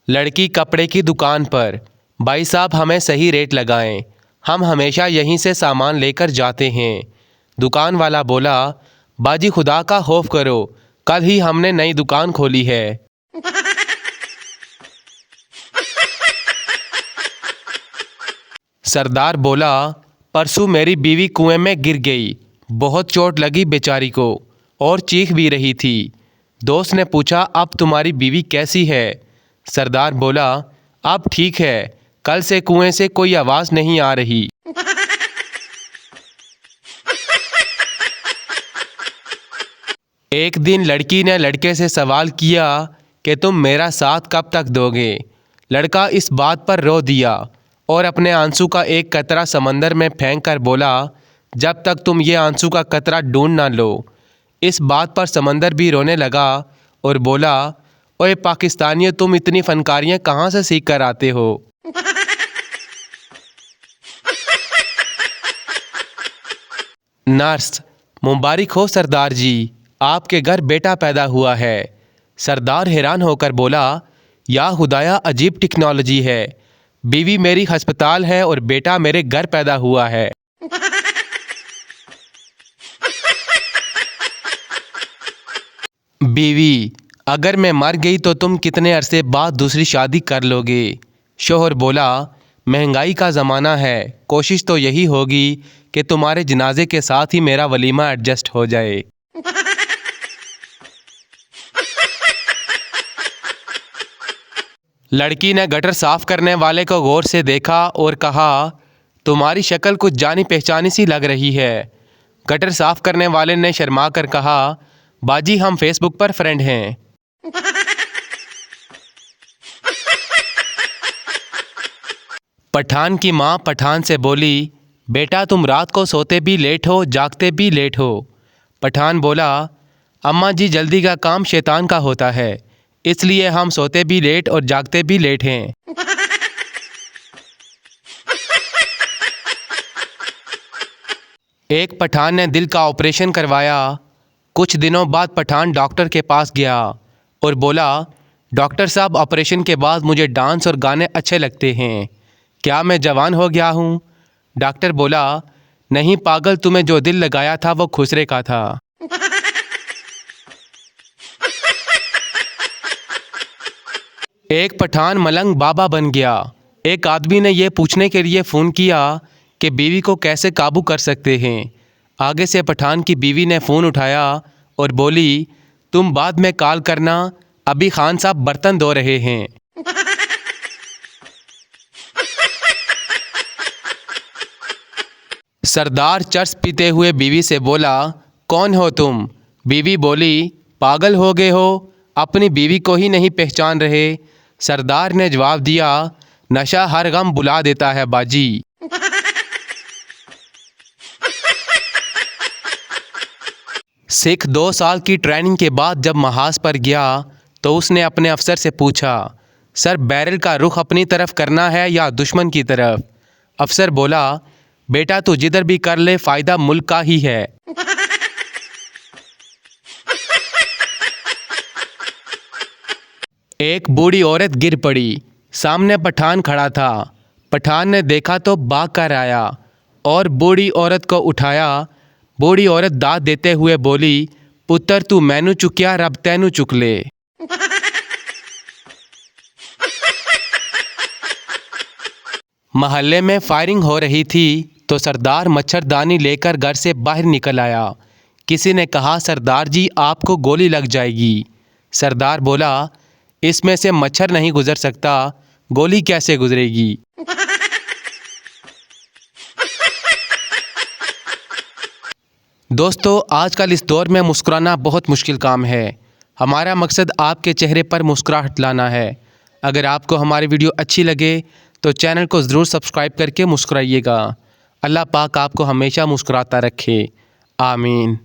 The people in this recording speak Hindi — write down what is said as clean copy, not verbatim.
लड़की कपड़े की दुकान पर। भाई साहब हमें सही रेट लगाएं, हम हमेशा यहीं से सामान लेकर जाते हैं। दुकान वाला बोला, बाजी खुदा का खौफ करो, कल ही हमने नई दुकान खोली है। सरदार बोला, परसों मेरी बीवी कुएं में गिर गई, बहुत चोट लगी बेचारी को और चीख भी रही थी। दोस्त ने पूछा, अब तुम्हारी बीवी कैसी है? सरदार बोला, अब ठीक है, कल से कुएं से कोई आवाज़ नहीं आ रही। एक दिन लड़की ने लड़के से सवाल किया कि तुम मेरा साथ कब तक दोगे? लड़का इस बात पर रो दिया और अपने आंसू का एक कतरा समंदर में फेंक कर बोला, जब तक तुम ये आंसू का कतरा ढूंढ ना लो। इस बात पर समंदर भी रोने लगा और बोला, ओए पाकिस्तानियों, तुम इतनी फनकारियाँ कहाँ से सीख कर आते हो? नर्स, मुबारक हो सरदार जी, आपके घर बेटा पैदा हुआ है। सरदार हैरान होकर बोला, या खुदाया, अजीब टेक्नोलॉजी है, बीवी मेरी अस्पताल है और बेटा मेरे घर पैदा हुआ है। बीवी, अगर मैं मर गई तो तुम कितने अरसे बाद दूसरी शादी कर लोगे? शोहर बोला, महंगाई का ज़माना है, कोशिश तो यही होगी कि तुम्हारे जनाजे के साथ ही मेरा वलीमा एडजस्ट हो जाए। लड़की ने गटर साफ करने वाले को गौर से देखा और कहा, तुम्हारी शक्ल कुछ जानी पहचानी सी लग रही है। गटर साफ करने वाले ने शर्मा कर कहा, बाजी हम फेसबुक पर फ्रेंड हैं। पठान की माँ पठान से बोली, बेटा तुम रात को सोते भी लेट हो, जागते भी लेट हो। पठान बोला, अम्मा जी जल्दी का काम शैतान का होता है, इसलिए हम सोते भी लेट और जागते भी लेट हैं। एक पठान ने दिल का ऑपरेशन करवाया। कुछ दिनों बाद पठान डॉक्टर के पास गया और बोला, डॉक्टर साहब ऑपरेशन के बाद मुझे डांस और गाने अच्छे लगते हैं, क्या मैं जवान हो गया हूँ? डॉक्टर बोला, नहीं पागल, तुम्हें जो दिल लगाया था वो खुसरे का था। एक पठान मलंग बाबा बन गया। एक आदमी ने यह पूछने के लिए फ़ोन किया कि बीवी को कैसे काबू कर सकते हैं। आगे से पठान की बीवी ने फ़ोन उठाया और बोली, तुम बाद में कॉल करना, अभी खान साहब बर्तन धो रहे हैं। सरदार चर्स पीते हुए बीवी से बोला, कौन हो तुम? बीवी बोली, पागल हो गए हो, अपनी बीवी को ही नहीं पहचान रहे? सरदार ने जवाब दिया, नशा हर गम बुला देता है बाजी। सिख 2 साल की ट्रेनिंग के बाद जब महाज पर गया तो उसने अपने अफसर से पूछा, सर बैरल का रुख अपनी तरफ करना है या दुश्मन की तरफ? अफसर बोला, बेटा तू जिधर भी कर ले, फ़ायदा मुल्क का ही है। एक बूढ़ी औरत गिर पड़ी। सामने पठान खड़ा था। पठान ने देखा तो भाग कर आया और बूढ़ी औरत को उठाया। बूढ़ी औरत दाद देते हुए बोली, पुत्र तू मैनू चुकिया, रब तैनू चुक ले। महल्ले में फायरिंग हो रही थी तो सरदार मच्छरदानी लेकर घर से बाहर निकल आया। किसी ने कहा, सरदार जी आपको गोली लग जाएगी। सरदार बोला, इसमें से मच्छर नहीं गुजर सकता, गोली कैसे गुजरेगी? दोस्तों, आजकल इस दौर में मुस्कुराना बहुत मुश्किल काम है। हमारा मकसद आपके चेहरे पर मुस्कुराहट लाना है। अगर आपको हमारी वीडियो अच्छी लगे तो चैनल को ज़रूर सब्सक्राइब करके मुस्कुराइएगा। अल्लाह पाक आपको हमेशा मुस्कुराता रखे। आमीन।